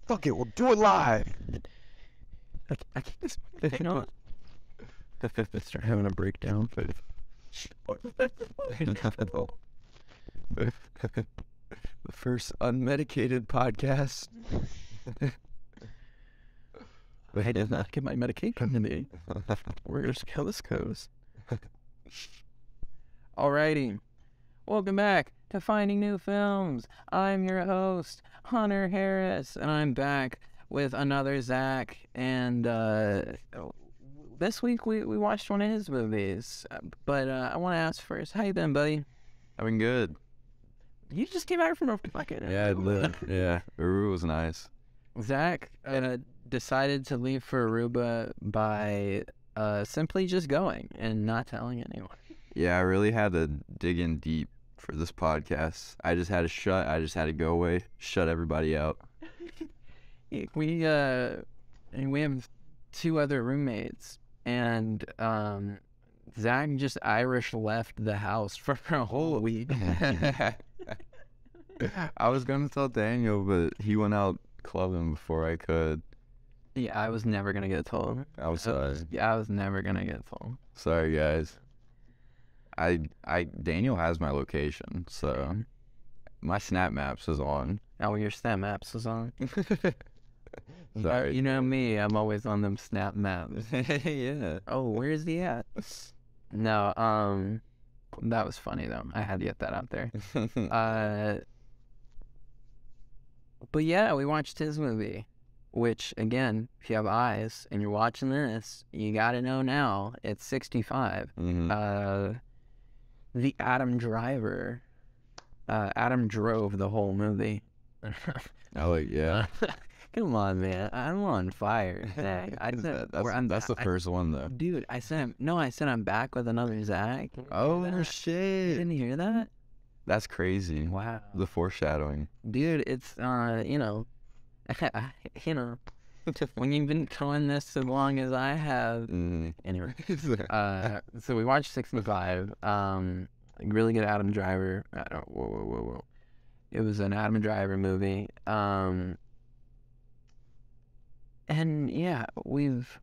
Fuck it, we'll do it live. I can't just, you know, start having a breakdown. The first unmedicated podcast. I did not get my medication today. We're gonna see how this goes. Alrighty. Welcome back to Finding New Films. I'm your host, Hunter Harris, and I'm back with another Zach. And this week we watched one of his movies. But I want to ask first, how you been, buddy? I've been good. You just came back from a fucking... Yeah, Aruba was nice. Zach decided to leave for Aruba by simply just going and not telling anyone. Yeah, I really had to dig in deep for this podcast. I just had to go away, shut everybody out. We have two other roommates, and Zach just Irish left the house for a whole week. I was gonna tell Daniel, but he went out clubbing before I could. Yeah, I was never gonna get told. I was sorry. Yeah, I was never gonna get told. Sorry, guys. Daniel has my location, so my Snap Maps is on. Oh, your Snap Maps is on. Sorry. You know me, I'm always on them Snap Maps. Yeah. Oh, where's he at? No, that was funny though. I had to get that out there. But yeah, we watched his movie, which again, if you have eyes and you're watching this, you gotta know now, it's 65. Mm-hmm. The Adam Driver. Adam drove the whole movie. Yeah. Come on, man. I'm on fire. Zach. That's the first one, though. Dude, I said I'm back with another Zach. Oh, shit. You didn't hear that? That's crazy. Wow. The foreshadowing. Dude, it's, when you've been doing this as long as I have. Anyway. So we watched 65. Really good Adam Driver. Whoa. It was an Adam Driver movie. And yeah, we've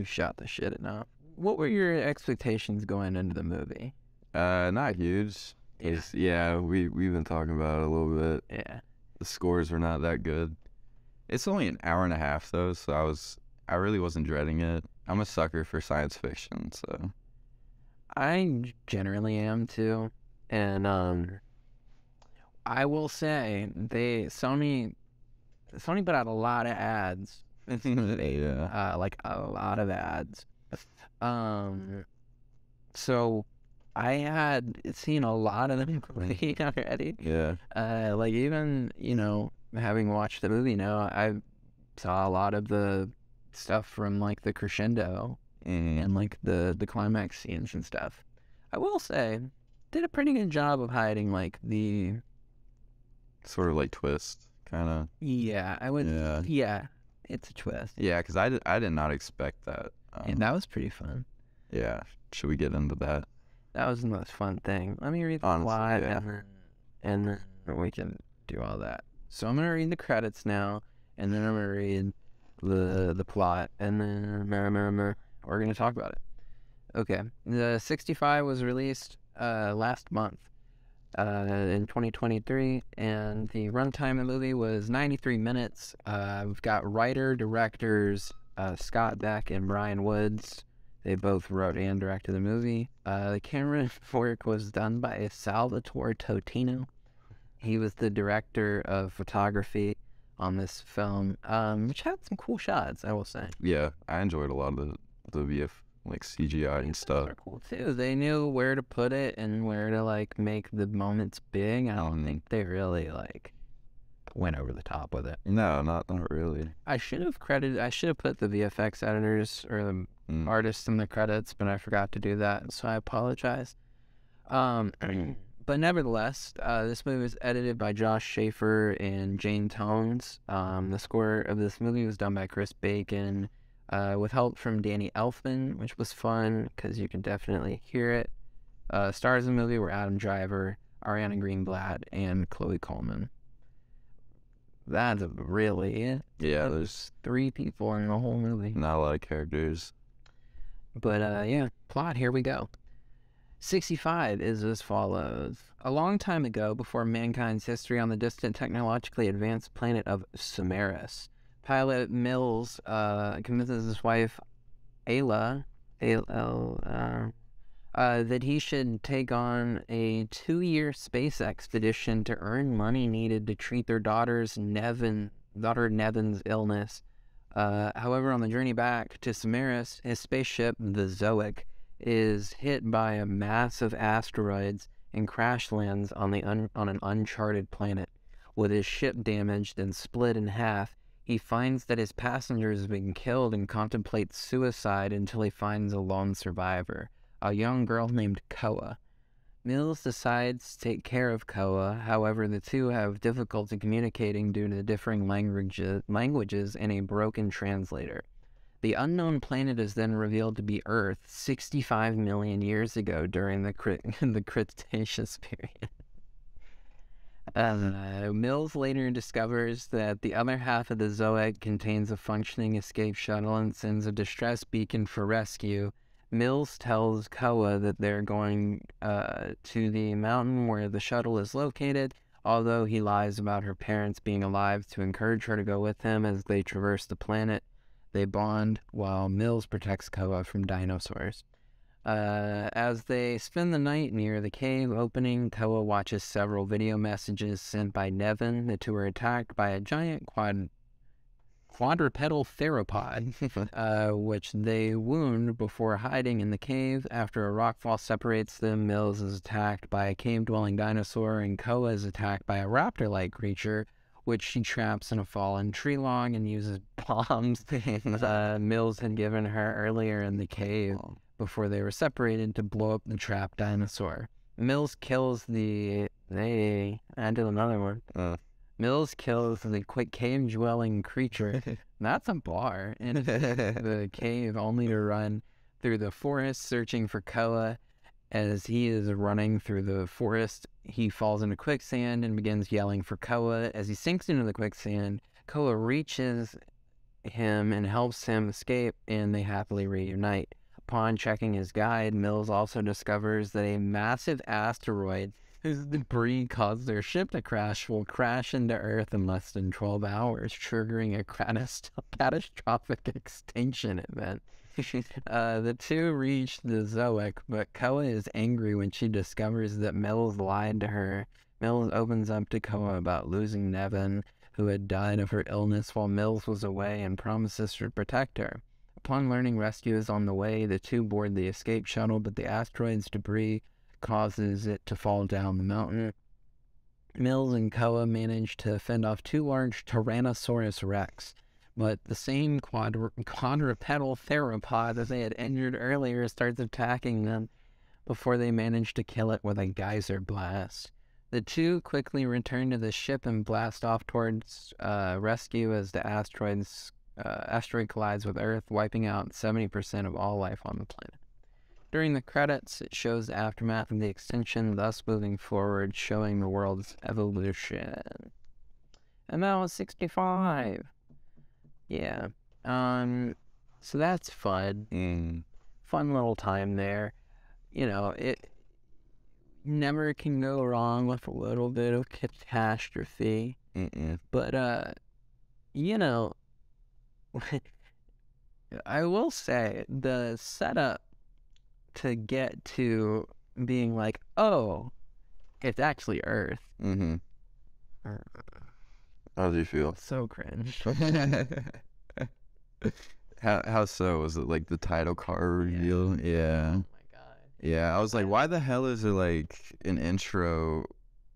shot the shit enough. What were your expectations going into the movie? Not huge. We've been talking about it a little bit. Yeah. The scores were not that good. It's only an hour and a half though, so I really wasn't dreading it. I'm a sucker for science fiction, so I generally am too. And I will say Sony put out a lot of ads. Yeah. Like a lot of ads. So I had seen a lot of them already. Yeah. Like even, having watched the movie now, I saw a lot of the stuff from like the crescendo and like the climax scenes and stuff. I will say, did a pretty good job of hiding like the sort of like twist, kind of. Yeah, I would. Yeah, it's a twist. Yeah, because I did not expect that. And that was pretty fun. Yeah, should we get into that? That was the most fun thing. Let me read the plot, and then we can do all that. So I'm gonna read the credits now, and then I'm gonna read the plot, and then we're gonna talk about it. Okay, the 65 was released last month in 2023, and the runtime of the movie was 93 minutes. We've got writer-directors Scott Beck and Brian Woods. They both wrote and directed the movie. The camera work was done by Salvatore Totino. He was the director of photography on this film, which had some cool shots, I will say. Yeah, I enjoyed a lot of the VF, like CGI and stuff. Those are cool too. They knew where to put it and where to like make the moments big. I don't think they really like went over the top with it. No, not really. I should have put the VFX editors or the artists in the credits, but I forgot to do that, so I apologize. But nevertheless, this movie was edited by Josh Schaefer and Jane Tones. The score of this movie was done by Chris Bacon, with help from Danny Elfman, which was fun because you can definitely hear it. Stars of the movie were Adam Driver, Ariana Greenblatt, and Chloe Coleman. that's really it. Yeah, there's 3 people in the whole movie. not a lot of characters. But, yeah, plot, here we go. 65 is as follows. A long time ago, before mankind's history on the distant technologically advanced planet of Samaris, pilot Mills convinces his wife, Ayla, that he should take on a 2-year space expedition to earn money needed to treat their daughter Nevin's illness. However, on the journey back to Samaris, his spaceship, the Zoic, is hit by a massive asteroids and crash lands on an uncharted planet. With his ship damaged and split in half, he finds that his passengers have been killed and contemplates suicide until he finds a lone survivor, a young girl named Koa. Mills decides to take care of Koa, however the two have difficulty communicating due to differing languages and a broken translator. The unknown planet is then revealed to be Earth 65 million years ago during the Cretaceous period. Mills later discovers that the other half of the Zoic contains a functioning escape shuttle and sends a distress beacon for rescue. Mills tells Koa that they're going to the mountain where the shuttle is located, although he lies about her parents being alive to encourage her to go with him as they traverse the planet. They bond while Mills protects Koa from dinosaurs. As they spend the night near the cave opening, Koa watches several video messages sent by Nevin. The two are attacked by a giant quadrupedal theropod, which they wound before hiding in the cave. After a rockfall separates them, Mills is attacked by a cave-dwelling dinosaur, and Koa is attacked by a raptor-like creature, which she traps in a fallen tree log and uses bombs Mills had given her earlier in the cave before they were separated to blow up the trapped dinosaur. Mills kills I did another one. Mills kills the quick cave-dwelling creature. That's a bar in the cave, only to run through the forest searching for Koa. As he is running through the forest, he falls into quicksand and begins yelling for Koa. As he sinks into the quicksand, Koa reaches him and helps him escape, and they happily reunite. Upon checking his guide, Mills also discovers that a massive asteroid whose debris caused their ship to crash will crash into Earth in less than 12 hours, triggering a catastrophic extinction event. The two reach the Zoic, but Koa is angry when she discovers that Mills lied to her. Mills opens up to Koa about losing Nevin, who had died of her illness while Mills was away, and promises to protect her. Upon learning rescue is on the way, the two board the escape shuttle, but the asteroid's debris causes it to fall down the mountain. Mills and Koa manage to fend off 2 large Tyrannosaurus Rex, but the same quadrupedal theropod that they had injured earlier starts attacking them before they manage to kill it with a geyser blast. The two quickly return to the ship and blast off towards rescue as the asteroid collides with Earth, wiping out 70% of all life on the planet. During the credits, it shows the aftermath of the extinction, thus moving forward, showing the world's evolution. And that was 65. Yeah. So that's fun. Fun little time there. You know, it never can go wrong with a little bit of catastrophe. But, you know, I will say the setup to get to being like, oh, it's actually Earth. How do you feel? So cringe. How so? Was it like the title card reveal? Yeah. Oh my god. Yeah, I was like, why the hell is it like an intro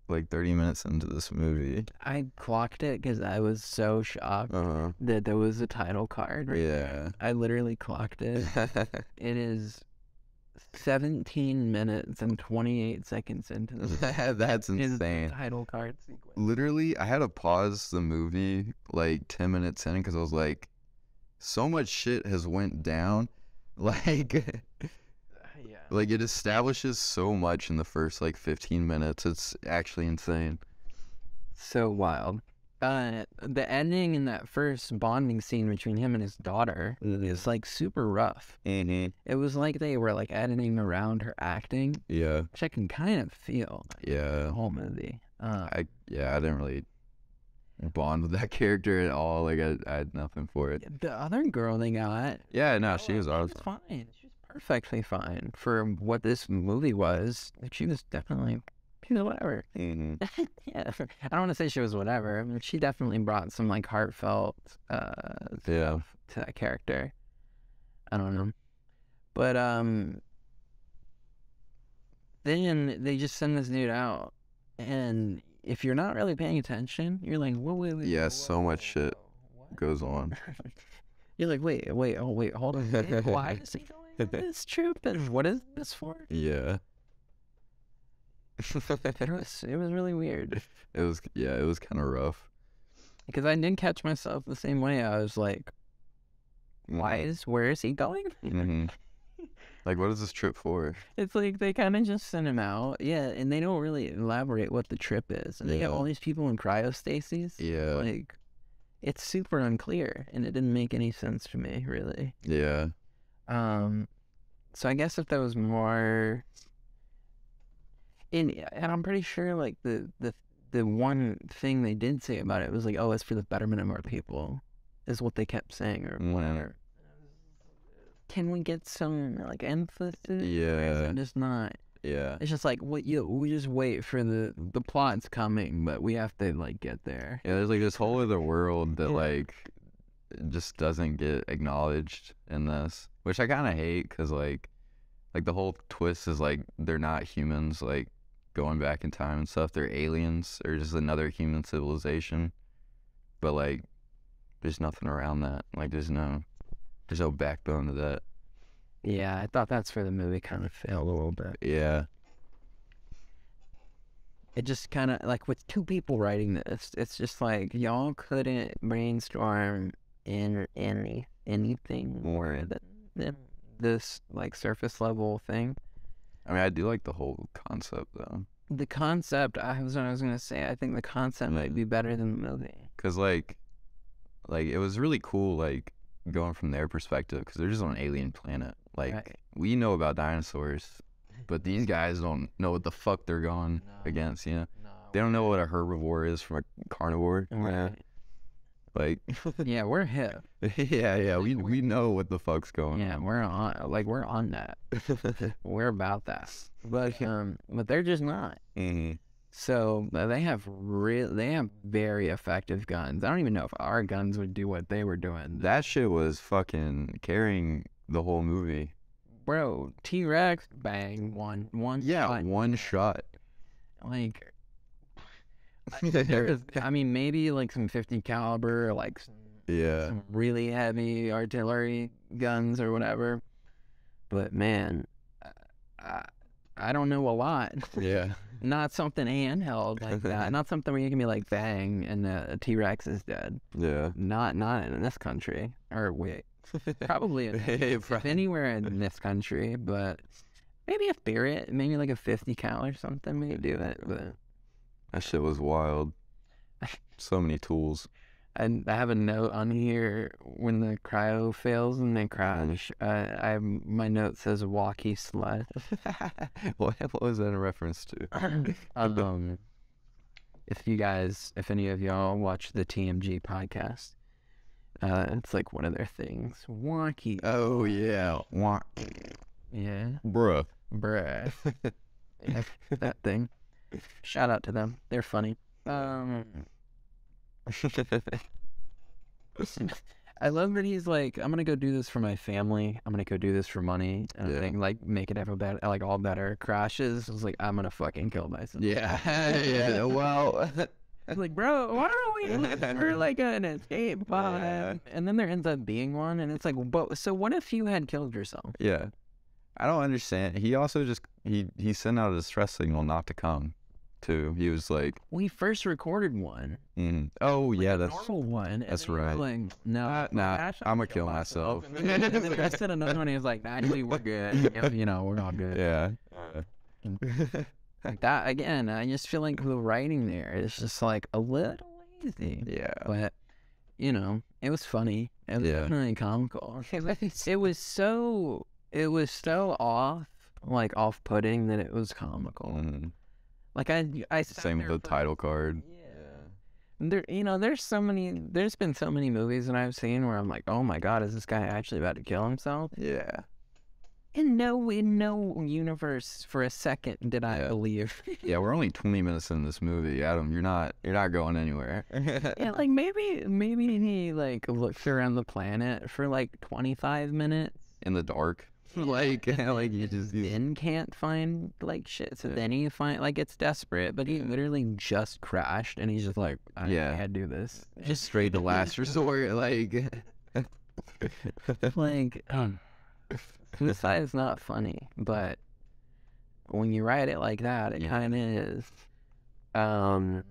like 30 minutes into this movie? I clocked it because I was so shocked that there was a title card. Yeah. I literally clocked it. It is 17 minutes and 28 seconds into the That's insane. Title card sequence. Literally, I had to pause the movie like 10 minutes in because I was like, so much shit has went down. Like, like it establishes so much in the first like 15 minutes. It's actually insane. So wild. the ending in that first bonding scene between him and his daughter is like super rough. It was like they were like editing around her acting. Yeah. Which I can kind of feel. Yeah. The whole movie. I didn't really bond with that character at all. Like I had nothing for it. The other girl they got. Yeah, no, she was awesome. Fine. She was perfectly fine for what this movie was. She was definitely. She was whatever. Yeah, I don't want to say she was whatever. I mean, she definitely brought some like heartfelt stuff to that character. I don't know, but then they just send this dude out, and if you're not really paying attention, you're like, wait. Yeah, so much shit goes on. You're like, wait, hold on. Why is he going on this trip? And what is this for? Yeah. It was really weird. It was kind of rough. Because I didn't catch myself the same way. I was like, where is he going? Like, what is this trip for? It's like they kind of just sent him out. Yeah, and they don't really elaborate what the trip is. And they have all these people in cryostasis. Yeah. Like, it's super unclear, and it didn't make any sense to me, really. Yeah. So I guess if there was more... And I'm pretty sure, like, the one thing they did say about it was like, oh, it's for the betterment of our people, is what they kept saying, or whatever. Can we get some, like, emphasis? Yeah. Just not. Yeah. It's just like, we just wait for the plot's coming, but we have to, like, get there. Yeah, there's, like, this whole other world that, like, just doesn't get acknowledged in this, which I kind of hate, because, like, the whole twist is, like, they're not humans, like, going back in time and stuff. They're aliens or just another human civilization. But, like, there's nothing around that. Like, there's no backbone to that. Yeah, I thought that's where the movie kind of failed a little bit. Yeah. It just kind of, like, with two people writing this, it's just like, y'all couldn't brainstorm in anything more than this, like, surface level thing. I mean, I do like the whole concept, though. The concept, I was going to say, I think the concept might be better than the movie. Because, like, it was really cool, like, going from their perspective, because they're just on an alien planet. Like, we know about dinosaurs, but these guys don't know what the fuck they're going against, you know? They don't know what a herbivore is from a carnivore. Right. Like, yeah, we're hip. Yeah, we know what the fuck's going on. Yeah, we're on that. We're about that. But they're just not. So they have very effective guns. I don't even know if our guns would do what they were doing. That shit was fucking carrying the whole movie. Bro, T-Rex, bang, one shot. One shot. Like, I mean, maybe like some 50 caliber, like some really heavy artillery guns or whatever. But man, I don't know a lot. Yeah. Not something handheld like that. Not something where you can be like, bang, and a T-Rex is dead. Yeah. Not in this country. Or wait, probably if anywhere in this country, but maybe a Spirit, maybe like a 50 cal or something may do it, but... That shit was wild. So many tools. I have a note on here when the cryo fails and they crash. My note says walkie slut. What was that a reference to? If any of y'all watch the TMG podcast, it's like one of their things. Walkie. Oh yeah. Yeah. Bruh. Yeah, that thing. Shout out to them. They're funny. I love that he's like, I'm gonna go do this for my family. I'm gonna go do this for money. And I think, like, make it ever better, like all better. Crashes. I was like, I'm gonna fucking kill myself. Yeah. Yeah. Well. Like, bro, why don't we look for like an escape pod? Yeah. And then there ends up being one, and it's like, but so what if you had killed yourself? Yeah. I don't understand. He also just he sent out a distress signal not to come. Too. He was like, we first recorded one. Oh like yeah, that's normal one. That's right. Like, no, nah, I'm gonna kill myself. And then I said another one. He was like, actually, we're good. You know, we're all good. Yeah. Like that again. I just feel like the writing there is just like a little crazy. Yeah. But, you know, it was funny. It was definitely comical. It was so off-putting that it was comical. Mm-hmm. Like, I Same with the title card. Yeah. There's been so many movies that I've seen where I'm like, oh my God, is this guy actually about to kill himself? Yeah. In no universe for a second did I believe. Yeah, we're only 20 minutes in this movie, Adam. You're not going anywhere. Yeah, like maybe he like looks around the planet for like 25 minutes in the dark. Like you just then can't find like shit. So then he it's desperate, but he literally just crashed and he's just like, I can't do this. Just straight to last resort, like suicide is not funny, but when you write it like that, it kind of is. I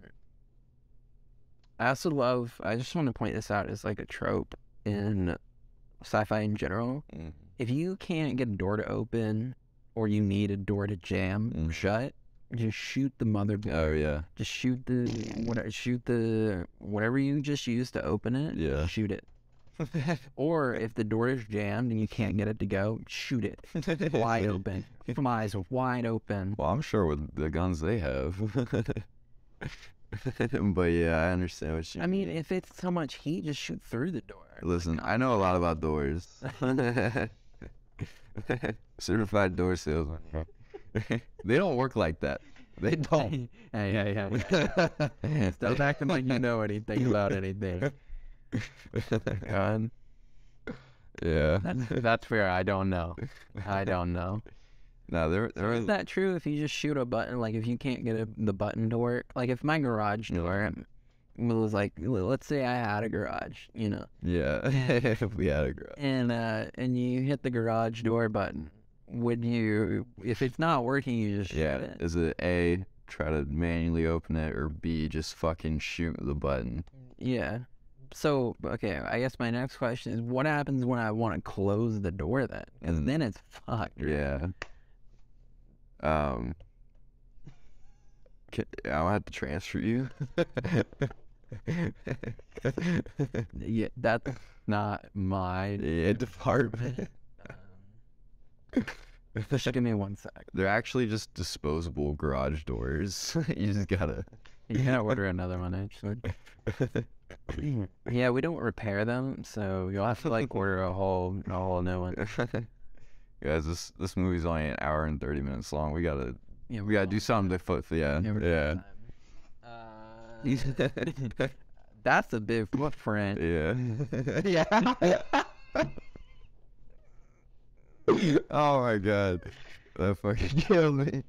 also love. I just want to point this out as like a trope in sci-fi in general. Mm-hmm. If you can't get a door to open, or you need a door to jam shut, just shoot the motherboard. Oh yeah. Just shoot the whatever you just used to open it. Yeah. Shoot it. Or if the door is jammed and you can't get it to go, shoot it wide open. From eyes wide open. Well, I'm sure with the guns they have. But yeah, I understand what you mean. I mean, if it's so much heat, just shoot through the door. Listen, I know a lot about doors. Certified door salesman. They don't work like that. They don't. Hey. Stop acting like you know anything about anything. God. Yeah. That's fair. I don't know. No, is that true? If you just shoot a button, like if you can't get the button to work, like if my garage door was like, let's say I had a garage, you know. Yeah. If we had a garage. And you hit the garage door button, would you? If it's not working, you just shoot it. Is it A, try to manually open it, or B, just fucking shoot the button? Yeah. So, okay, I guess my next question is, what happens when I want to close the door then? Because then it's fucked. Right? Yeah. I'll have to transfer you. Yeah, that's not my department. Just give me 1 sec. They're actually just disposable garage doors. You just gotta... You gotta order another one, actually. Yeah, we don't repair them, so you'll have to like order a whole new one. Guys, this movie's only an hour and 30 minutes long. We gotta do something to yeah. That's a big footprint. Yeah. Oh my God, that fucking killed me.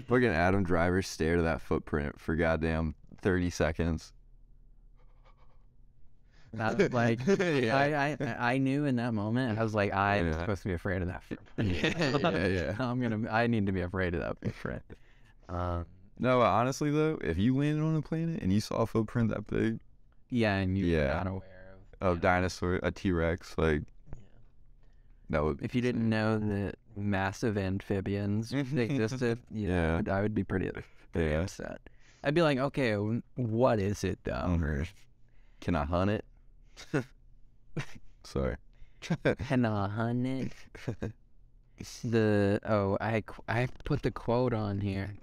Fucking Adam Driver stared at that footprint for goddamn 30 seconds. That's like, I knew in that moment. I was like, I'm supposed to be afraid of that footprint. I need to be afraid of that footprint. No, honestly though, if you landed on a planet and you saw a footprint that big, and you're not aware of dinosaur, a T-Rex, like that would. If you didn't know that massive amphibians existed, I would be pretty upset. I'd be like, okay, what is it though? Can I hunt it? Sorry. Can I hunt it? I put the quote on here.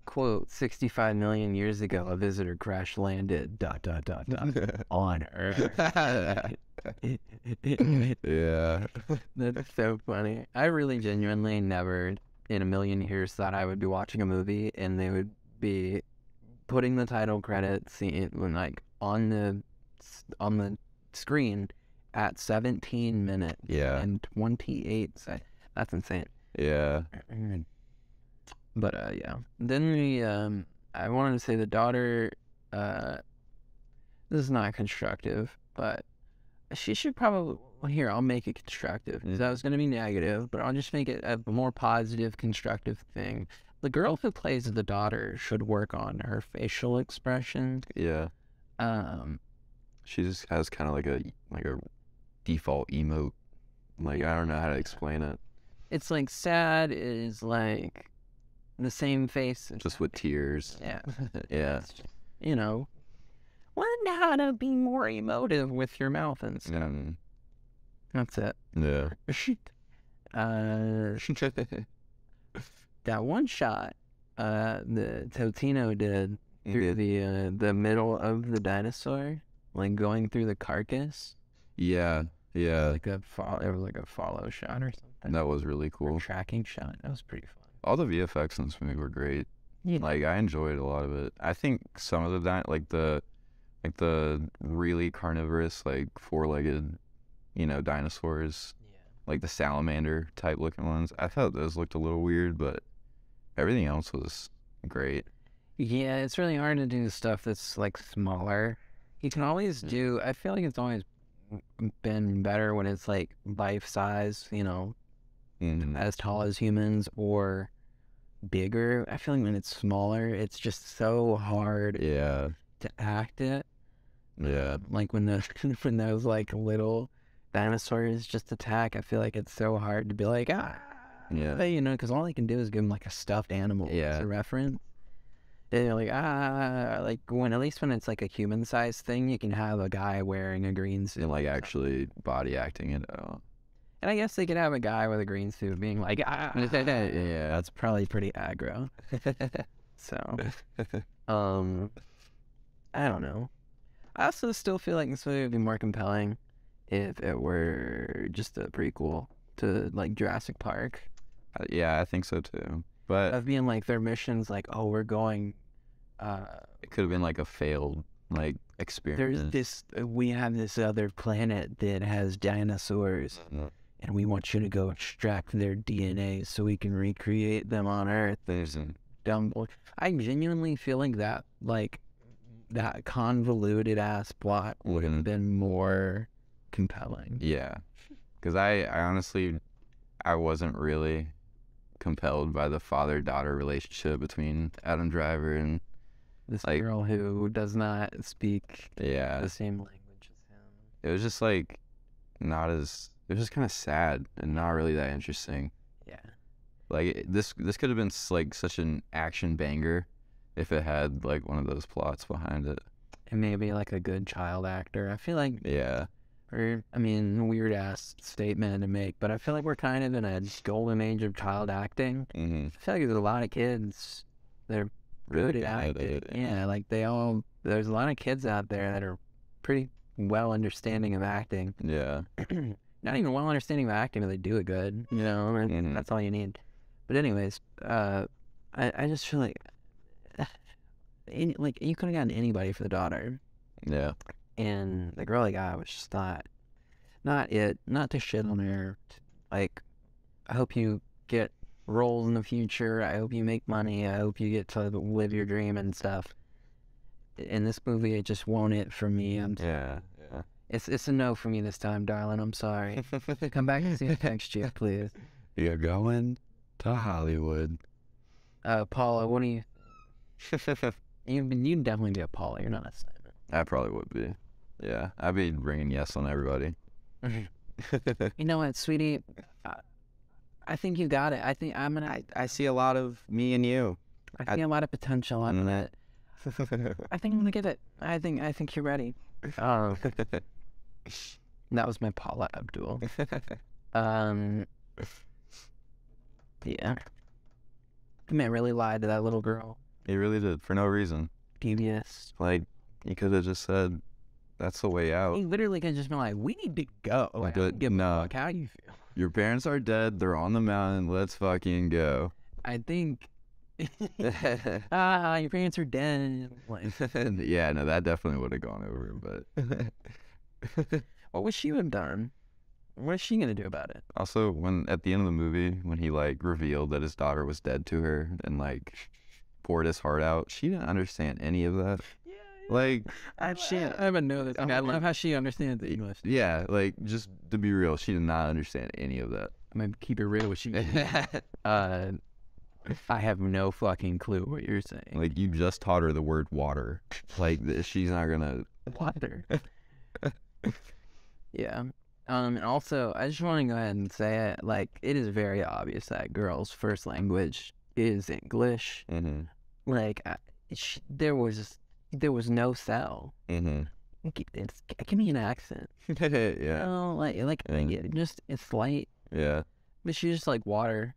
Quote, 65 million years ago, a visitor crash landed, ... on Earth. Yeah. That's so funny. I really genuinely never in a million years thought I would be watching a movie and they would be putting the title credits scene like on the screen at 17 minutes and 28 seconds. That's insane. Yeah. But then I wanted to say the daughter, this is not constructive, but she should probably, here, I'll make it constructive, because that was going to be negative, but I'll just make it a more positive, constructive thing. The girl who plays the daughter should work on her facial expression. Yeah. She just has kind of like a default emote. Like, I don't know how to explain it. It's like sad is like the same face. Just with tears. Yeah. Yeah. You know, learn how to be more emotive with your mouth and stuff. That's it. Yeah. That one shot the Totino did through the middle of the dinosaur, like going through the carcass. Yeah. It was like a follow shot or something. That was really cool. Or tracking shot. That was pretty fun. All the VFX in this movie were great. Yeah. Like, I enjoyed a lot of it. I think some of the really carnivorous, like, four-legged, dinosaurs, like the salamander type looking ones, I thought those looked a little weird, but everything else was great. Yeah, it's really hard to do stuff that's, like, smaller. You can always do, I feel like it's always been better when it's, like, life size, as tall as humans or bigger. I feel like when it's smaller, it's just so hard to act it. Yeah. Like when those like little dinosaurs just attack, I feel like it's so hard to be like, because all they can do is give them like a stuffed animal as a reference. They're like, like at least when it's like a human sized thing, you can have a guy wearing a green suit. And like actually body acting it out. And I guess they could have a guy with a green suit being like, yeah, that's probably pretty aggro. So, I don't know. I also still feel like this movie would be more compelling if it were just a prequel to like Jurassic Park. Yeah, I think so too. But of being like their missions, like, oh, we're going. It could have been like a failed like experiment. We have this other planet that has dinosaurs. And we want you to go extract their DNA so we can recreate them on Earth. There's a dumb. I genuinely feel like that convoluted ass plot would have been more compelling. Yeah, because I honestly, I wasn't really compelled by the father-daughter relationship between Adam Driver and this girl who does not speak the same language as him. It was just like it was just kind of sad and not really that interesting. Yeah. Like, this could have been, like, such an action banger if it had, like, one of those plots behind it. And maybe, like, a good child actor. I feel like... Yeah. Or, I mean, weird-ass statement to make, but I feel like we're kind of in a golden age of child acting. Mm-hmm. I feel like there's a lot of kids that are good at acting. Yeah, like, there's a lot of kids out there that are pretty well understanding of acting. Yeah. Not even well understanding of acting, but they do it good, and that's all you need. But anyways, I just feel like, you could have gotten anybody for the daughter. Yeah. And the girl they got was just not to shit on her. Like, I hope you get roles in the future. I hope you make money. I hope you get to live your dream and stuff. In this movie, it just won't it for me. Yeah. It's a no for me this time, darling. I'm sorry. Come back and see me next year, please. You're going to Hollywood. Paula, what do you... You'd definitely be a Paula. You're not a Simon. I probably would be. Yeah, I'd be ringing yes on everybody. You know what, sweetie? I think you got it. I think I'm gonna... I see a lot of me and you. I see a lot of potential on that. I think I'm gonna get it. I think you're ready. Oh. That was my Paula Abdul. Yeah. The man really lied to that little girl. He really did, for no reason. Devious. Like, he could have just said, that's the way out. He literally could have just been like, we need to go. Like, give a fuck. How do you feel? Your parents are dead. They're on the mountain. Let's fucking go. I think... your parents are dead. Like... Yeah, no, that definitely would have gone over, but... What would she have done? What is she gonna do about it? Also, when at the end of the movie, when he like revealed that his daughter was dead to her and like poured his heart out, she didn't understand any of that. Yeah. Like, I haven't know that. I love how she understands the English. Yeah, like, just to be real, she did not understand any of that. I'm gonna keep it real with you. I have no fucking clue what you're saying. Like, you just taught her the word water. Like, she's not gonna... Water. Yeah. And also, I just want to go ahead and say it. Like, it is very obvious that girl's first language is English. Mm-hmm. Like, there was there was no cell. Mm-hmm. Give me an accent. Yeah. Oh, just it's light. Yeah. But she's just like water.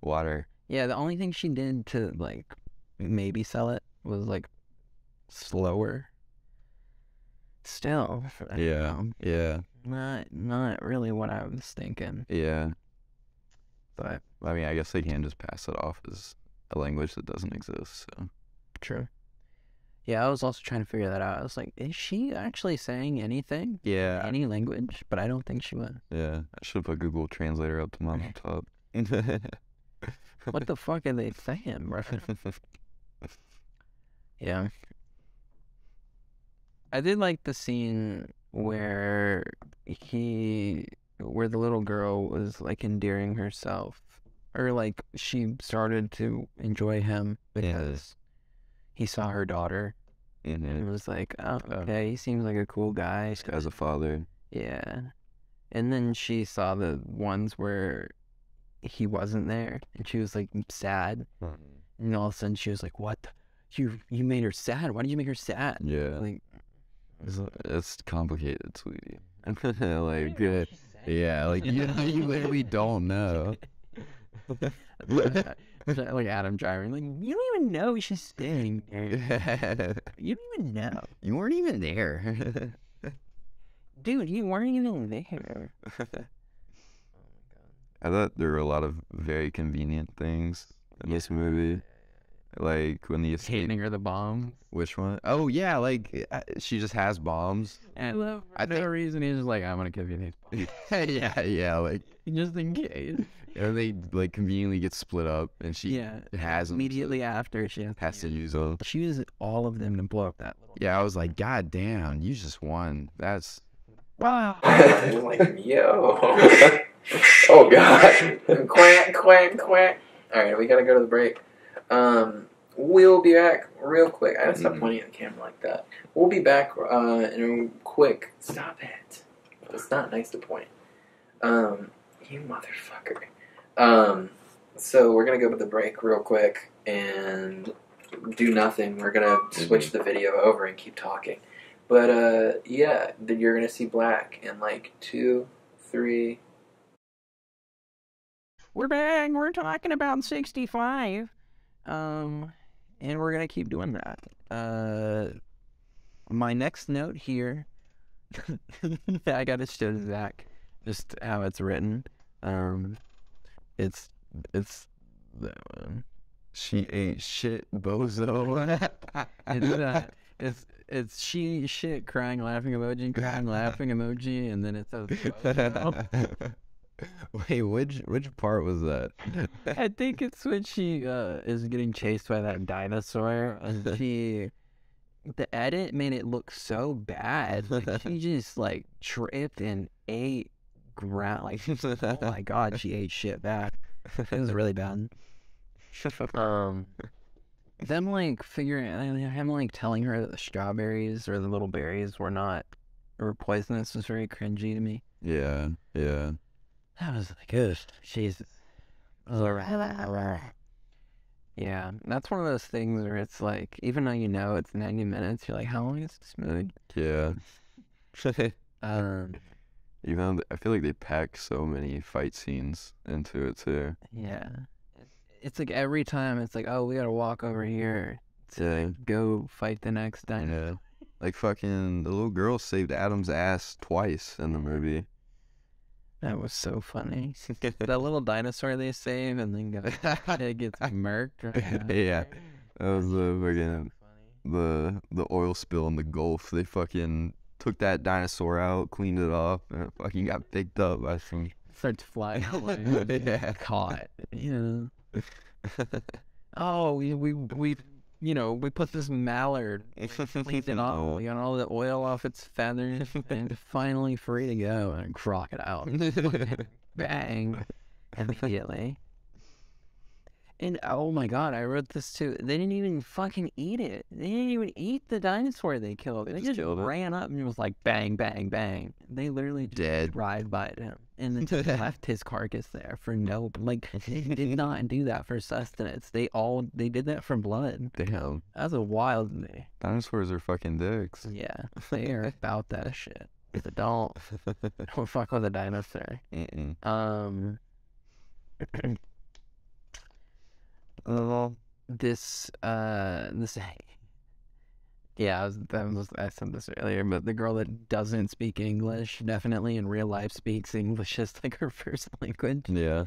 Water. Yeah, the only thing she did to like maybe sell it was like slower. Still. Yeah. Yeah. Not really what I was thinking. Yeah. But I mean, I guess they can just pass it off as a language that doesn't exist. So. True. Yeah, I was also trying to figure that out. I was like, is she actually saying anything? Yeah. Any language? But I don't think she was. Yeah. I should put Google Translator up to my laptop. What the fuck are they saying, bro? Yeah. I did like the scene where the little girl was like endearing herself, or like she started to enjoy him because he saw her daughter, and it was like, oh, okay, he seems like a cool guy. This guy's a father. Yeah, and then she saw the ones where he wasn't there, and she was like sad, and all of a sudden she was like, "What? You made her sad? Why did you make her sad?" Yeah, like. It's complicated, sweetie. Like, good. Yeah, like you literally don't know. Like Adam Driver, like you don't even know she's staying there. You don't even know. You weren't even there, dude. You weren't even there. I thought there were a lot of very convenient things in this movie. Like when the handing her the bombs. Which one? Oh yeah, like she just has bombs. And I love for no reason he's just like, I'm gonna give you these bombs. yeah, like just in case. And they like conveniently get split up, and she has them immediately after she has to use them. She uses all of them to blow up that little. Yeah, I was like, God damn, you just won. That's wow. Like yo. Oh god. Quack quack quack. All right, we gotta go to the break. We'll be back real quick. I gotta stop pointing at the camera like that. We'll be back in a quick. Stop it. It's not nice to point. You motherfucker. So we're gonna go to the break real quick and do nothing. We're gonna switch the video over and keep talking. But yeah, you're gonna see black in like 2, 3. We're back. We're talking about 65. And we're gonna keep doing that. My next note here, I gotta show Zach just how it's written. It's that one. She ain't shit, bozo. It's she shit crying laughing emoji, crying laughing emoji, and then it says bozo. Wait, which part was that? I think it's when she is getting chased by that dinosaur, and the edit made it look so bad. Like, she just like tripped and ate ground. Like, oh my god, she ate shit bad. It was really bad. Them like him like telling her that the strawberries or the little berries were poisonous was very cringy to me. Yeah. That was like, ugh, Jesus. Yeah, that's one of those things where it's like, even though you know it's 90 minutes, you're like, how long is this movie? Yeah. Even though I feel like they pack so many fight scenes into it too. Yeah. It's like every time it's like, oh, we gotta walk over here to go fight the next dino. Like fucking the little girl saved Adam's ass twice in the movie. That was so funny. That little dinosaur they save and then it gets murked. Yeah. That was the fucking the oil spill in the Gulf. They fucking took that dinosaur out, cleaned it off, and it fucking got picked up by some. Starts flying away. Yeah. Caught. You know. Oh, we put this mallard, cleaned it off, we got all the oil off its feathers, and finally free to go, and crocodile. Bang. Immediately. And oh my god, I wrote this too. They didn't even fucking eat it. They didn't even eat the dinosaur they killed. They just ran up and it was like bang, bang, bang. They literally just drive-byed him and then just left his carcass there for no. Like they did not do that for sustenance. They did that for blood. Damn, that's a wild thing. Dinosaurs are fucking dicks. Yeah, they are about that shit. Don't fuck with a dinosaur. This yeah, I said this earlier, but the girl that doesn't speak English definitely in real life speaks English as like her first language. Yeah.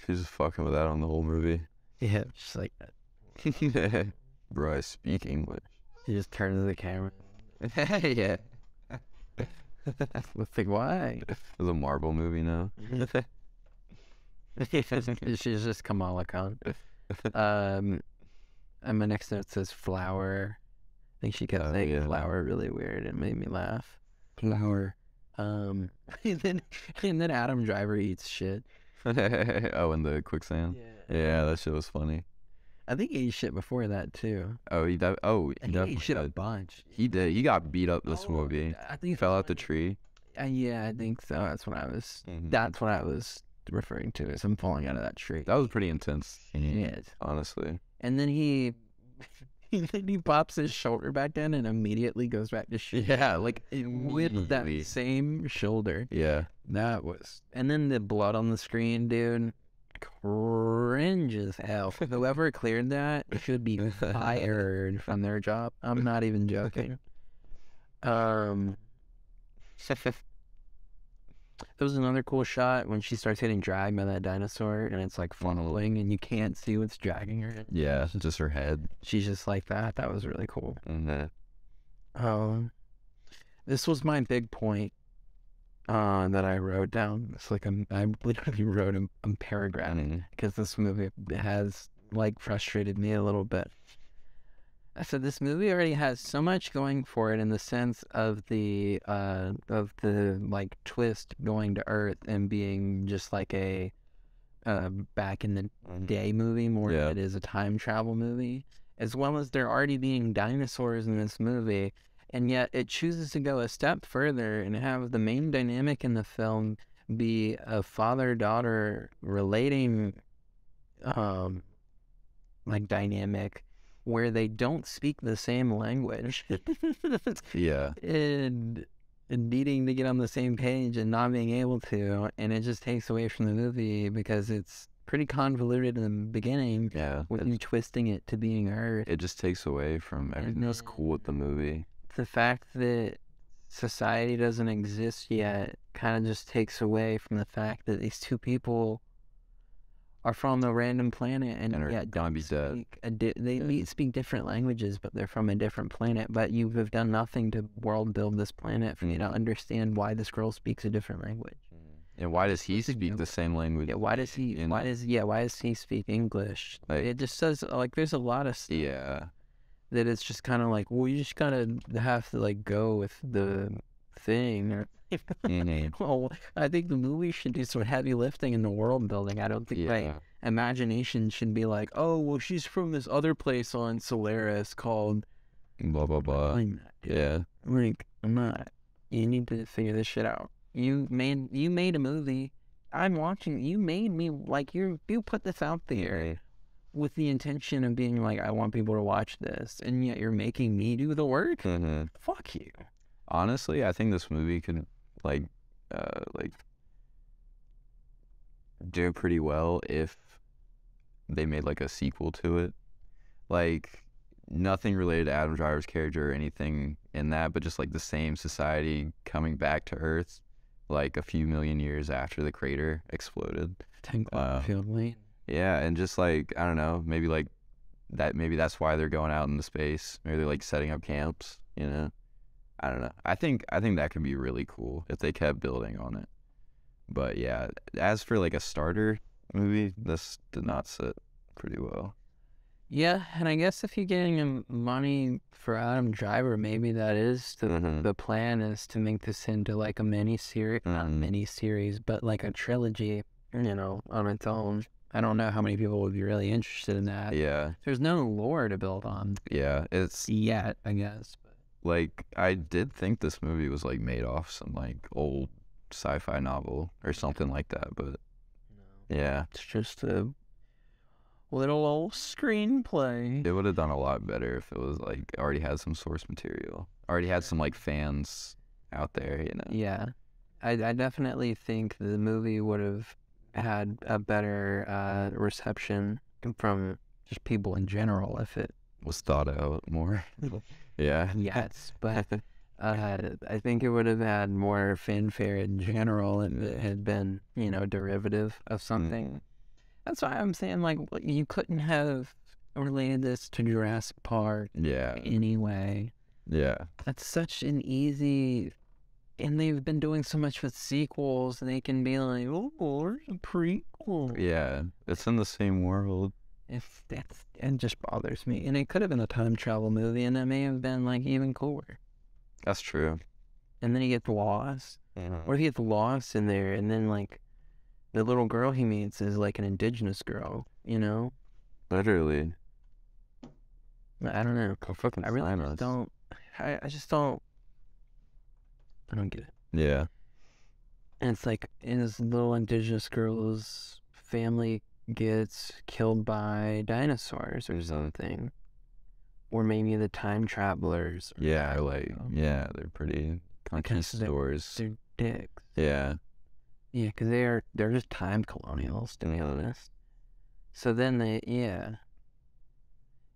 She's just fucking with that on the whole movie. Yeah, she's like that. Bro, I speak English. She just turns to the camera. Yeah. Let's think why. It's a Marvel movie now. She's just Kamala Khan. And my next note says flower. I think she kept saying flower really weird. It made me laugh. Flower. And then Adam Driver eats shit. Oh, in the quicksand? Yeah, that shit was funny. I think he ate shit before that too. Oh, he ate shit a bunch. He did. He got beat up this movie. I think he fell out the tree. Yeah, I think so. That's what I was. That's what I was referring to as him falling out of that tree. That was pretty intense. Yeah, honestly. And then he pops his shoulder back in and immediately goes back to shoot. Yeah, like with that same shoulder. Yeah, that was. And then the blood on the screen, dude. Cringe as hell. Whoever cleared that should be fired from their job. I'm not even joking. There was another cool shot when she starts getting dragged by that dinosaur and it's like funneling and you can't see what's dragging her. Yeah, just her head. She's just like that. That was really cool. This was my big point that I wrote down. It's like I literally wrote a paragraph because this movie has like frustrated me a little bit. I said this movie already has so much going for it in the sense of the like twist going to Earth and being just like a back in the day movie more than it is a time travel movie, as well as there already being dinosaurs in this movie, and yet it chooses to go a step further and have the main dynamic in the film be a father-daughter relating like dynamic where they don't speak the same language. Yeah. And needing to get on the same page and not being able to, and it just takes away from the movie because it's pretty convoluted in the beginning. Yeah. With you twisting it to being Earth. It just takes away from everything that's cool with the movie. The fact that society doesn't exist yet kind of just takes away from the fact that these two people are from a random planet and yet gonna be dead. They speak different languages, but they're from a different planet. But you have done nothing to world build this planet for you to understand why this girl speaks a different language. And why does he speak the same language? Yeah, why does he speak English? Like, it just says like there's a lot of stuff. Yeah. That it's just kind of like, well, you just gotta have to like go with the thing. Well, I think the movie should do some heavy lifting in the world building. I don't think my imagination should be like, oh, well, she's from this other place on Solaris called blah blah blah. Yeah, like I'm not. You need to figure this shit out. You made a movie. I'm watching. You made me like you put this out there with the intention of being like, I want people to watch this, and yet you're making me do the work. Fuck you. Honestly, I think this movie could like do pretty well if they made like a sequel to it. Like nothing related to Adam Driver's character or anything in that, but just like the same society coming back to Earth like a few million years after the crater exploded. Yeah, and just like I don't know, maybe like that. Maybe that's why they're going out into space. Maybe they're like setting up camps. You know. I don't know. I think that could be really cool if they kept building on it. But yeah, as for like a starter movie, this did not sit pretty well. Yeah, and I guess if you're getting money for Adam Driver, maybe that is the plan is to make this into like a mini series, not mini series, but like a trilogy, you know, on its own. I don't know how many people would be really interested in that. Yeah. There's no lore to build on. Yeah, it's yet, I guess. But. Like, I did think this movie was like made off some like old sci-fi novel or something like that, but No. yeah, It's just a little old screenplay. it would have done a lot better if it was like already had some source material, already had some like fans out there, you know. Yeah, I definitely think the movie would have had a better reception from just people in general if it was thought out more. Yeah. Yes, but I think it would have had more fanfare in general and it had been, derivative of something. That's why I'm saying, like, you couldn't have related this to Jurassic Park anyway. Yeah. That's such an easy... And they've been doing so much with sequels, and they can be like, oh, there's a prequel. Yeah, it's in the same world. It just bothers me. And it could have been a time travel movie, and that may have been, like, even cooler. That's true. And then he gets lost. Mm-hmm. What if he gets lost in there, and then, like, the little girl he meets is, like, an indigenous girl, Literally. I don't know. Go fucking I really just don't... I just don't... I don't get it. Yeah. And it's like, this little indigenous girl's family gets killed by dinosaurs or something. Or maybe the time travelers. Yeah, they're pretty conquistadors. They're dicks. Yeah. Yeah, because they're just time colonials, to be honest. So then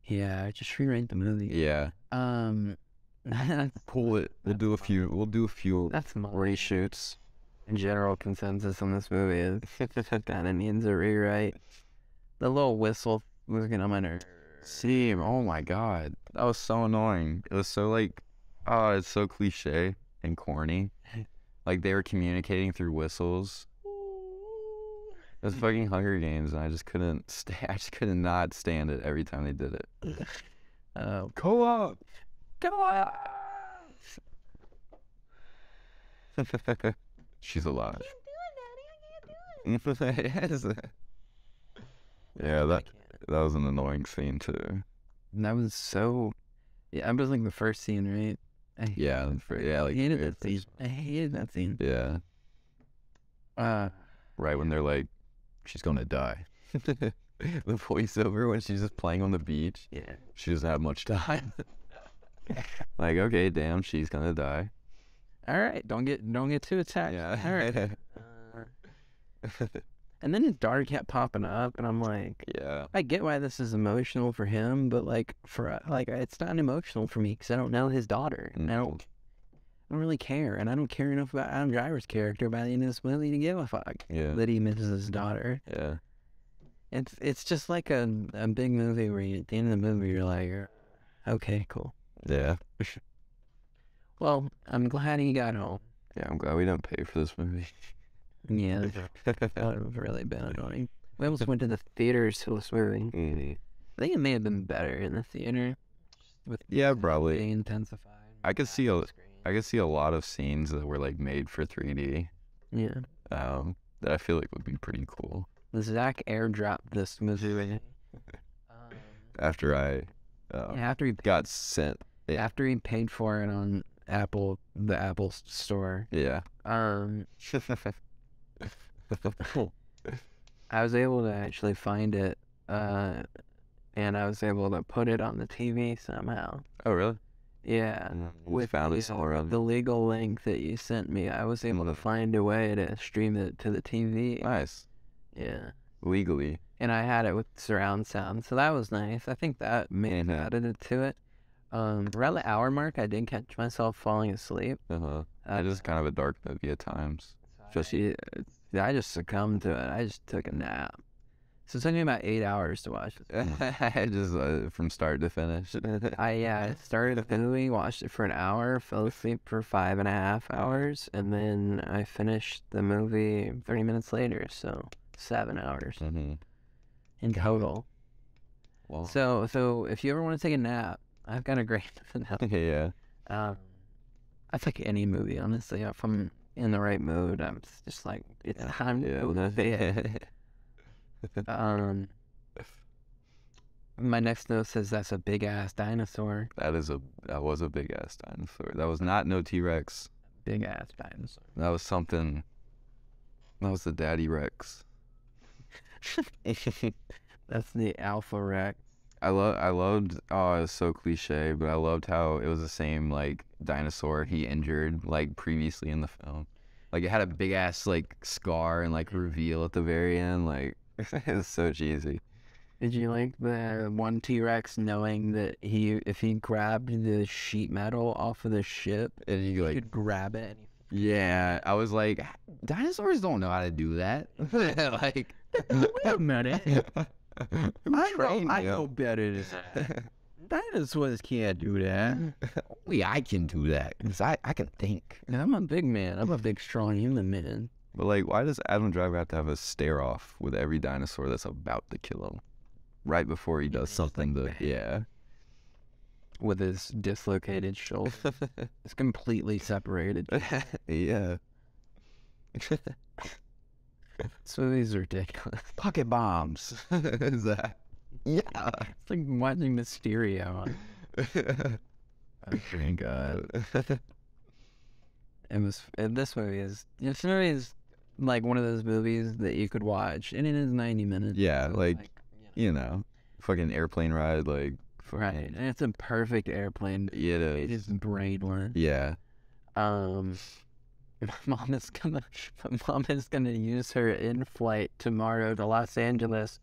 just rewrite the movie. Yeah. Pull it. We'll do a few. That's my reshoots. General consensus on this movie is kind of needs a rewrite. The little whistle was getting on my nerves. Same. Oh my god, that was so annoying. It was so like, it's so cliche and corny. Like they were communicating through whistles. It was fucking Hunger Games, and I just couldn't could not stand it every time they did it. Co-op. She's alive. I can't do it, Daddy. I can't do it. Yeah, that was an annoying scene too. And that was so. Yeah, that was like the first scene, right? I hated that scene. I hated that scene. Yeah. Right when they're like, she's gonna die. The voiceover when she's just playing on the beach. Yeah. She doesn't have much time. Like, okay, damn, she's gonna die. All right, don't get too attached. Yeah. All right. And then his daughter kept popping up, and I'm like, yeah, I get why this is emotional for him, but it's not emotional for me because I don't know his daughter. Mm-hmm. I don't really care, and I don't care enough about Adam Driver's character by the end of this movie to give a fuck that he misses his daughter. Yeah. It's just like a big movie where at the end of the movie you're like, okay, cool. Yeah. Well, I'm glad he got home. Yeah, I'm glad we didn't pay for this movie. Yeah, that would have really been annoying. We almost went to the theaters to this movie. Mm-hmm. I think it may have been better in the theater. Probably. Being intensified. I could see a lot of scenes that were like made for 3D. Yeah. That I feel like would be pretty cool. Zach airdropped this movie. After after he got sent. Yeah. After he paid for it on the Apple store. Yeah. I was able to actually find it, and I was able to put it on the TV somehow. Oh, really? Yeah. With the legal link that you sent me, I was able to find a way to stream it to the TV. Nice. Yeah. Legally. And I had it with surround sound, so that was nice. I think that may have added it to it. Around the hour mark, I did catch myself falling asleep. It is kind of a dark movie at times. I just succumbed to it. I just took a nap. So it took me about 8 hours to watch it. Just from start to finish. I started the movie, watched it for an hour, fell asleep for 5.5 hours, and then I finished the movie 30 minutes later, so 7 hours in total. Wow. So if you ever want to take a nap, I've got a great nap. Yeah. I take any movie, honestly. If I'm in the right mood, I'm just like, it's time to go to bed. My next note says that's a big ass dinosaur. That was a big ass dinosaur. That was not no T-Rex. Big ass dinosaur. That was something. That was the Daddy Rex. That's the Alpha Rex. I loved. Oh, it was so cliche, but I loved how it was the same like dinosaur he injured like previously in the film. Like it had a big ass like scar and like reveal at the very end. Like it was so cheesy. Did you like the one T-Rex knowing that if he grabbed the sheet metal off of the ship, and he like could grab it? Yeah, I was like, dinosaurs don't know how to do that. Like, wait a minute. I know better than that. Dinosaurs can't do that. Only I can do that because I can think. And I'm a big man. I'm a big, strong human man. But like, why does Adam Driver have to have a stare off with every dinosaur that's about to kill him? Right before he does something yeah. With his dislocated shoulder. It's completely separated. Yeah. This movie's ridiculous. Pocket bombs. Is that? Yeah. It's like watching Mysterio. Oh my god. This movie is like one of those movies that you could watch, and it is 90 minutes. Yeah, like you know, fucking airplane ride, like. Right, and it's a perfect airplane. Yeah, it is. It is brainless. Yeah. My mom is gonna use her in-flight tomorrow to Los Angeles,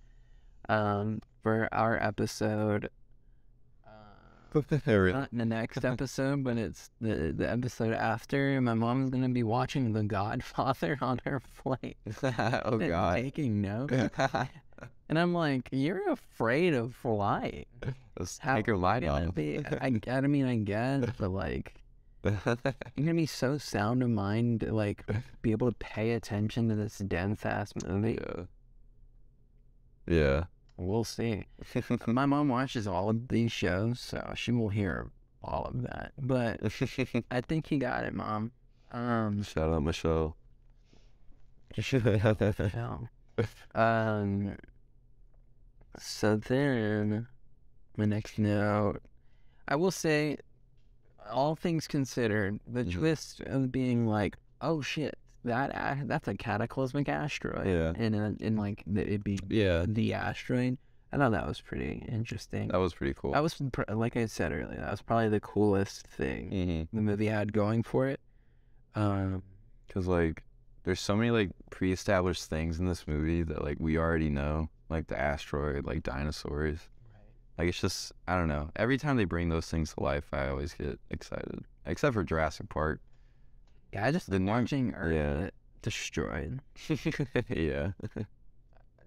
for our episode. Not in the next episode, but it's the episode after. My mom's gonna be watching The Godfather on her flight. Oh God! Taking notes. And I'm like, you're afraid of flight. Let's take your light off. I guess, but like, you're gonna be so sound of mind to like be able to pay attention to this dense ass movie. Yeah. We'll see. My mom watches all of these shows, so she will hear all of that. But I think you got it, Mom. Shout out Michelle. So then, my next note, I will say, all things considered, the twist of being like, oh shit, that's a cataclysmic asteroid. Yeah. And like it being the asteroid. I thought that was pretty interesting. That was pretty cool. That was, like I said earlier, that was probably the coolest thing the movie had going for it. Because like, there's so many like pre-established things in this movie that like we already know, like the asteroid, like dinosaurs. Right. Like it's just, I don't know. Every time they bring those things to life, I always get excited. Except for Jurassic Park. Yeah, I just been watching Earth get destroyed. Yeah. I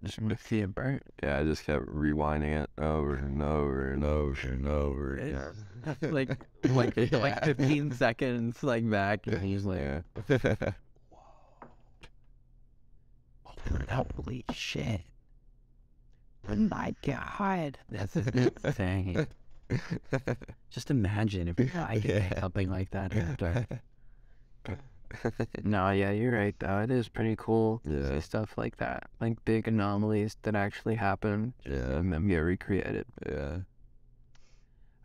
just want to see it burnt. Yeah, I just kept rewinding it over and over and over and over again. like 15 seconds like back, and he's like, holy shit. Oh my God. That's insane. Just imagine if I could something like that after. No, yeah, you're right, though. It is pretty cool to see stuff like that. Like big anomalies that actually happen. And then get recreated. Yeah.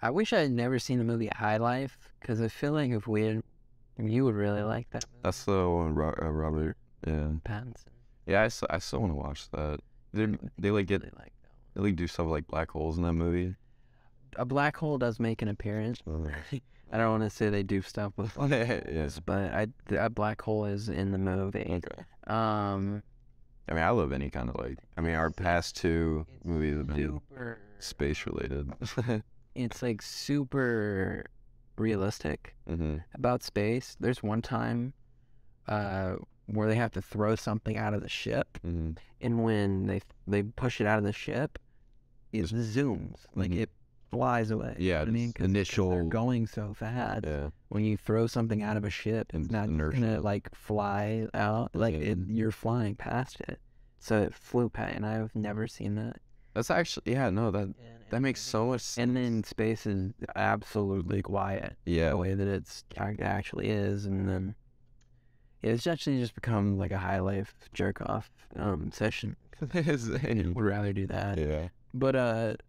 I wish I had never seen the movie High Life, because I feel like if you would really like that movie. That's the one, Robert. Yeah. Pattinson. Yeah, I still want to watch that. They like get, really like that one. they like do stuff like black holes in that movie. A black hole does make an appearance. I don't want to say they do stuff with yes, but a black hole is in the movie. Okay. I mean, I love any kind of like. I mean, our past two movies have been space related. It's like super realistic about space. There's one time where they have to throw something out of the ship, and when they push it out of the ship, it zooms like it flies away. Yeah, I mean, they're going so fast. Yeah. When you throw something out of a ship, it's not gonna like fly out. Like you're flying past it. So it flew past, and I've never seen that. That's actually that makes so much sense. And then space is absolutely quiet. Yeah. The way that it actually is, and then It's actually just become like a high life jerk off session. Would rather do that. Yeah. But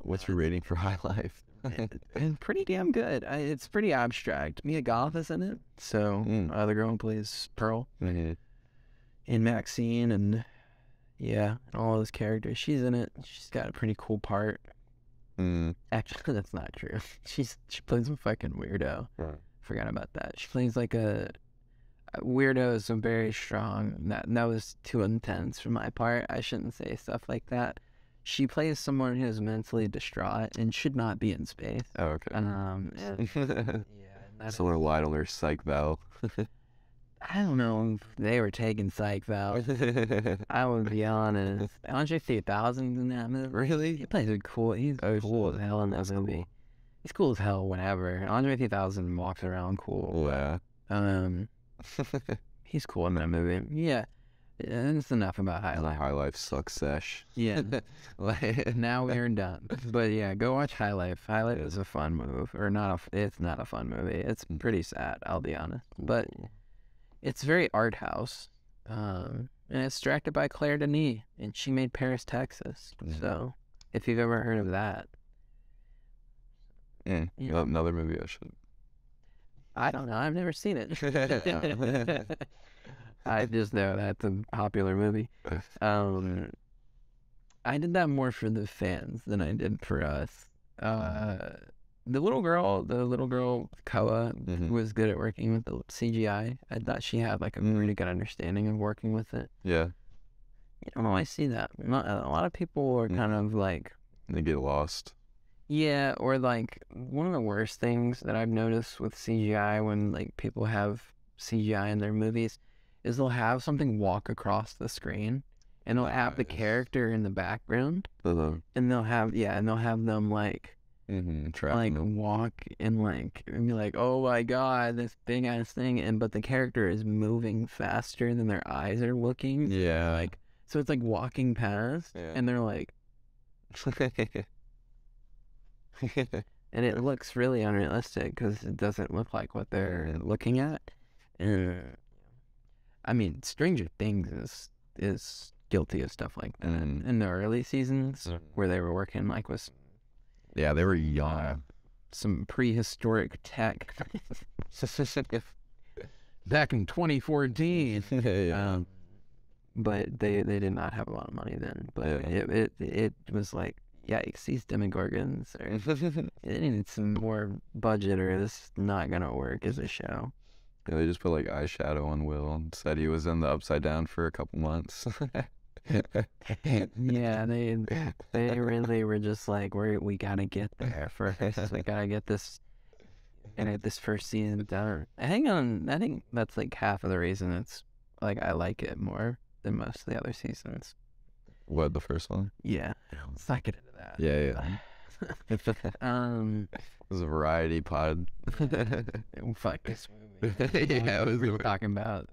what's your rating for High Life? It's pretty damn good. It's pretty abstract. Mia Goth is in it, so the girl who plays Pearl and Maxine, and all those characters. She's in it. She's got a pretty cool part. Actually, that's not true. She plays a fucking weirdo. Forgot about that. She plays like a weirdo is very strong. That was too intense for my part. I shouldn't say stuff like that. She plays someone who is mentally distraught and should not be in space. Oh, okay. That's Someone lied on their psych val. I don't know if they were taking psych val. I would be honest. Andre 3000's in that movie. Really? He plays a cool. He's cool as hell in that movie. Cool. He's cool as hell whenever. Andre 3000 walks around cool. Yeah. He's cool in that movie. Yeah. It's enough about High Life. High Life sucks, sesh. Yeah. Now we're done. But yeah, go watch High Life. High Life is a fun movie. It's not a fun movie. It's pretty sad, I'll be honest. But it's very art house. And it's directed by Claire Denis. And she made Paris, Texas. So, if you've ever heard of that. Another movie I should. I don't know. I've never seen it. I just know that's a popular movie. I did that more for the fans than I did for us. The little girl Koa was good at working with the CGI. I thought she had like a really good understanding of working with it. Yeah. I don't know. I see that. A lot of people are kind of like they get lost. Yeah, or like one of the worst things that I've noticed with CGI when like people have CGI in their movies is they'll have something walk across the screen and they'll have the character in the background and they'll have them like walk and like and be like, oh my god, this big ass thing, but the character is moving faster than their eyes are looking. Yeah. Like so it's like walking past and they're like and it looks really unrealistic because it doesn't look like what they're looking at. I mean, Stranger Things is guilty of stuff like that in the early seasons where they were working like with they were young, some prehistoric tech back in 2014. But they did not have a lot of money then. But it was like, yikes, these Demogorgons they needed some more budget or this is not gonna work as a show. Yeah, they just put like eyeshadow on Will and said he was in the Upside Down for a couple months. Yeah, they really were just like, we gotta get there first. We gotta get this first season done. I think that's like half of the reason it's like I like it more than most of the other seasons. What, the first one? Yeah. Let's not get into that. Yeah. It was a variety pod. Fuck this movie. Yeah, it was we were talking about.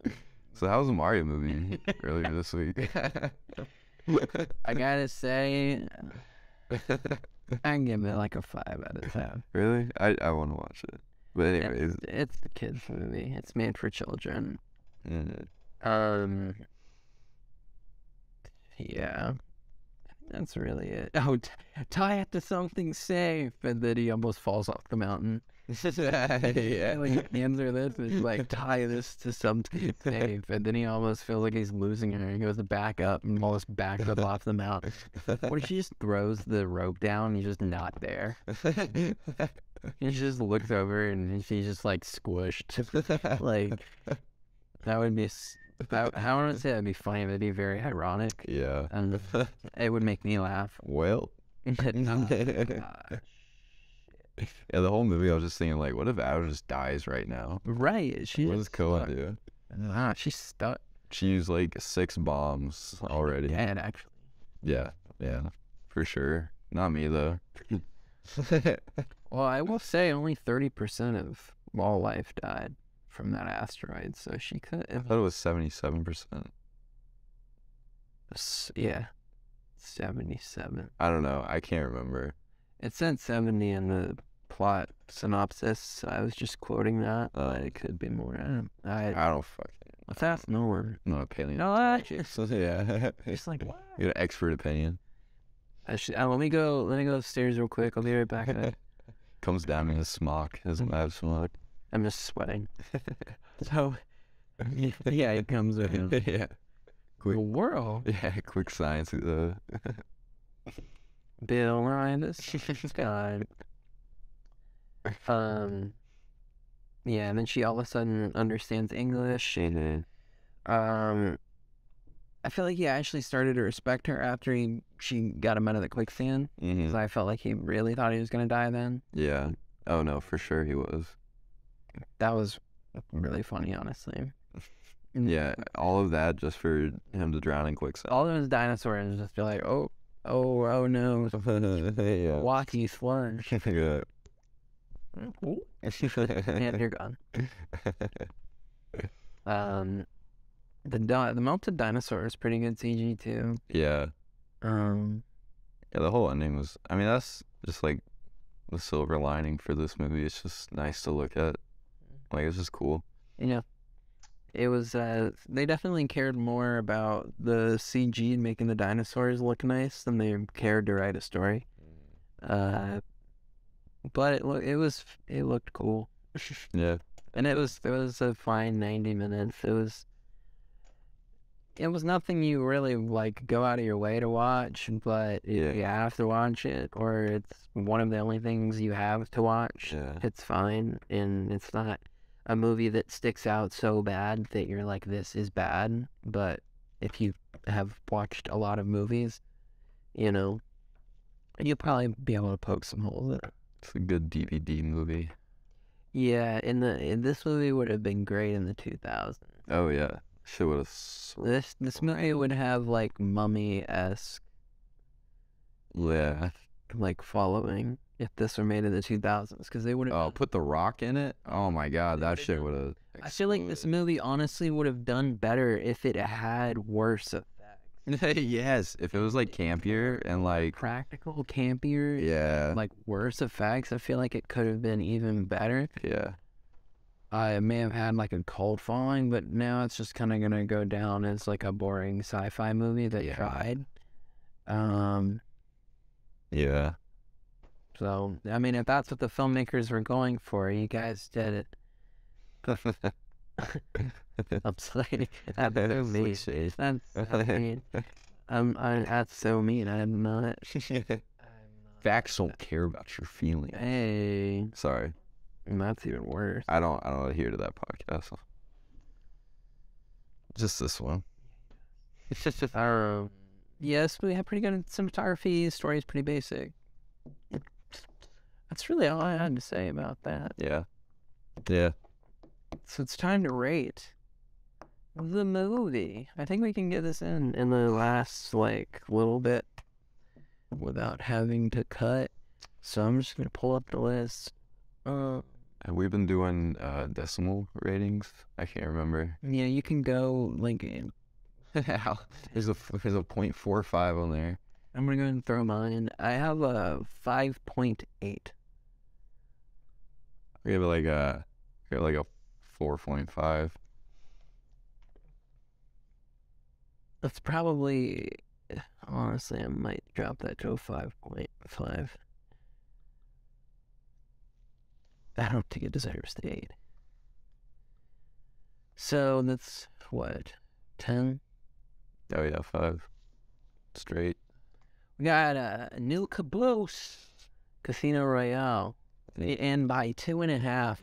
So how was the Mario movie earlier this week? I gotta say, I can give it like a 5 out of 10. Really? I want to watch it. But anyways, it's the kids movie. It's made for children. Yeah. That's really it. Oh, tie it to something safe, and then he almost falls off the mountain. Yeah. Like hands are this, it's like tie this to something safe, and then he almost feels like he's losing her. He goes to back up and almost backs up off the mountain. What if she just throws the rope down and he's just not there? He just looks over and she's just like squished. Like that would be. I want to say that'd be funny, but it'd be very ironic. Yeah. And it would make me laugh. Well. Yeah, the whole movie I was just thinking like, what if Adam just dies right now? Right. What does Koa do? She's stuck. She used like 6 bombs already. Dead, actually. Yeah, for sure. Not me though. Well, I will say only 30% of all life died from that asteroid, so she could. I thought it was 77%. Yeah, 77. I don't know. I can't remember. It said 70 in the plot synopsis, so I was just quoting that. But it could be more. I don't fucking What's that? No word. I'm not a paleontologist. So, yeah. It's like, what? You got an expert opinion. Let me go upstairs real quick. I'll be right back. Comes down in his smock, his lab smock. I'm just sweating. So, yeah, it comes with him. Yeah. Quick. The world. Yeah, quick science. Bill Ryan, this God. Yeah, and then she all of a sudden understands English. I feel like he actually started to respect her after she got him out of the quicksand. Because I felt like he really thought he was going to die then. Yeah. Oh, no, for sure he was. That was really funny, honestly. Yeah, all of that just for him to drown in quicksand. All those dinosaurs just be like, oh no. Yeah. Wacky sludge. Yeah. And you're gone. The melted dinosaur is pretty good CG too. Yeah. Yeah, the whole ending was. I mean, that's just like the silver lining for this movie. It's just nice to look at. Like, it's just cool. Yeah. It was. They definitely cared more about the CG and making the dinosaurs look nice than they cared to write a story. But it looked cool. Yeah. And it was a fine 90 minutes. It was nothing you really like go out of your way to watch, but you have to watch it, or it's one of the only things you have to watch. Yeah. It's fine, and it's not a movie that sticks out so bad that you're like, this is bad. But if you have watched a lot of movies, you'll probably be able to poke some holes in it. It's a good DVD movie. Yeah, this movie would have been great in the 2000s. Oh yeah, shit would have. This movie would have like Mummy-esque. Yeah. Like following if this were made in the 2000s, because they would have. Oh, put The Rock in it. Oh my God, that shit would have. I feel like this movie honestly would have done better if it had worse effects. Yes, if it was like campier and like practical, campier. Yeah. Like worse effects, I feel like it could have been even better. Yeah. I may have had like a cult following, but now it's just kind of gonna go down as like a boring sci-fi movie that tried. Yeah. So I mean, if that's what the filmmakers were going for, you guys did it. I'm sorry. That's so mean. That's so mean. That's so mean. I'm not. Facts don't care about your feelings. Hey. Sorry. That's even worse. I don't adhere to that podcast. Just this one. It's just yes, we have pretty good cinematography. Story is pretty basic. That's really all I had to say about that. Yeah. Yeah. So it's time to rate the movie. I think we can get this in the last like little bit without having to cut. So I'm just gonna pull up the list. Have we been doing decimal ratings? I can't remember. Yeah, you can go like there's a 0.45 on there. I'm gonna go ahead and throw mine. I have a 5.8. We have like a 4.5. That's probably, honestly, I might drop that to a 5.5. I don't think it deserves the 8. So that's what, 10? Oh yeah, 5. Straight. We got a new caboose, Casino Royale, and by 2.5.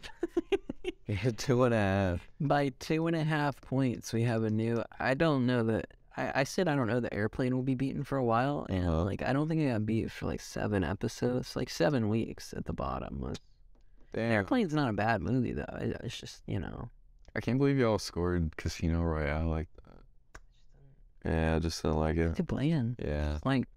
Yeah, 2.5. By 2.5 points, we have a new. I don't know that. I said I don't know the airplane will be beaten for a while, and like I don't think it got beat for like 7 episodes, like 7 weeks at the bottom. Damn. Airplane's not a bad movie though. It's just I can't believe y'all scored Casino Royale like that. Yeah, I just don't like it. It's too bland. Yeah. Like,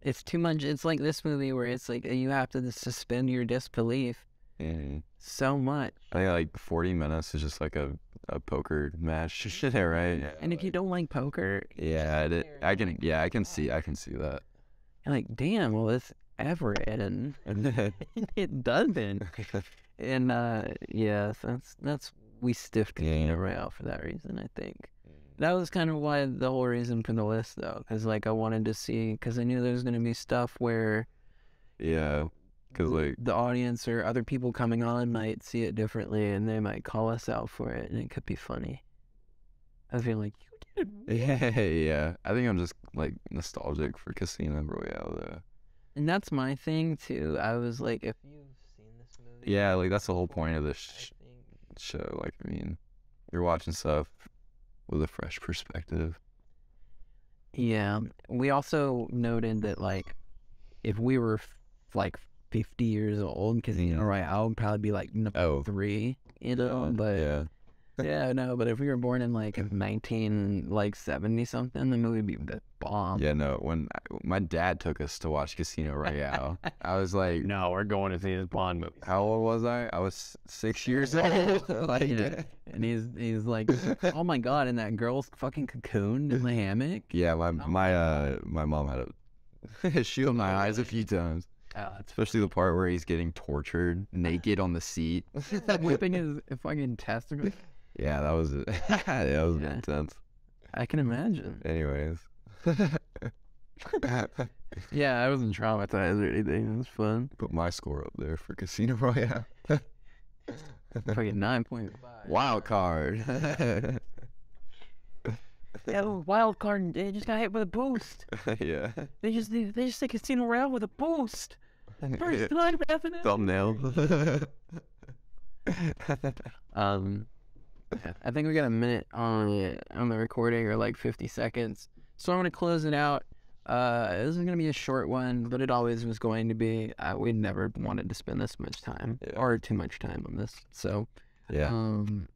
it's too much. It's like this movie where it's like you have to suspend your disbelief. Yeah. So much. I think like 40 minutes is just like a poker match, right? Yeah, and if you don't like poker, I can see that. You're like, damn, well, it's ever and it doesn't. And yeah, that's we stiffed Casino Royale for that reason, I think. That was kind of why the whole reason for the list, though, because like I wanted to see, because I knew there was gonna be stuff where, because like the audience or other people coming on might see it differently, and they might call us out for it, and it could be funny. I feel like you did. Yeah. I think I'm just like nostalgic for Casino Royale, though. And that's my thing too. I was like, if you've seen this movie, like that's the whole point of this show. Like, I mean, you're watching stuff with a fresh perspective. Yeah. We also noted that, like, if we were like 50 years old, Casino Royale would probably be like number 3, you know. But but if we were born in like 1970 something, the movie would be the bomb. Yeah, no. When my dad took us to watch Casino Royale, I was like, "No, we're going to see this Bond movie." How old was I? I was 6 years old. Like, and he's like, "Oh my god!" And that girl's fucking cocooned in the hammock. Yeah, my mom had a shield my eyes a few times. Especially the part where he's getting tortured naked on the seat, whipping his fucking testicles. Yeah, that was intense. I can imagine. Anyways. Yeah, I wasn't traumatized or anything. It was fun. Put my score up there for Casino Royale. Fucking 9.5. Wild card. Yeah, wild card. They just got hit with a boost. Yeah. They just say Casino Royale with a boost. First time happening. Thumbnail. I think we got a minute on the recording, or like 50 seconds. So I'm gonna close it out. This is gonna be a short one, but it always was going to be. We never wanted to spend this much time or too much time on this. So tune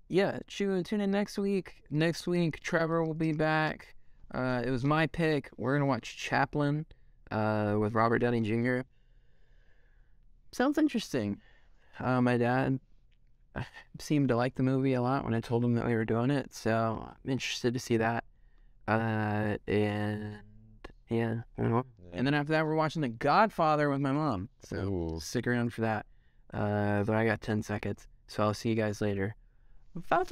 in next week. Next week, Trevor will be back. It was my pick. We're gonna watch Chaplin with Robert Downey Jr. Sounds interesting. My dad seemed to like the movie a lot when I told him that we were doing it, so I'm interested to see that. And then after that, we're watching The Godfather with my mom. So stick around for that. But I got 10 seconds, so I'll see you guys later. Bye.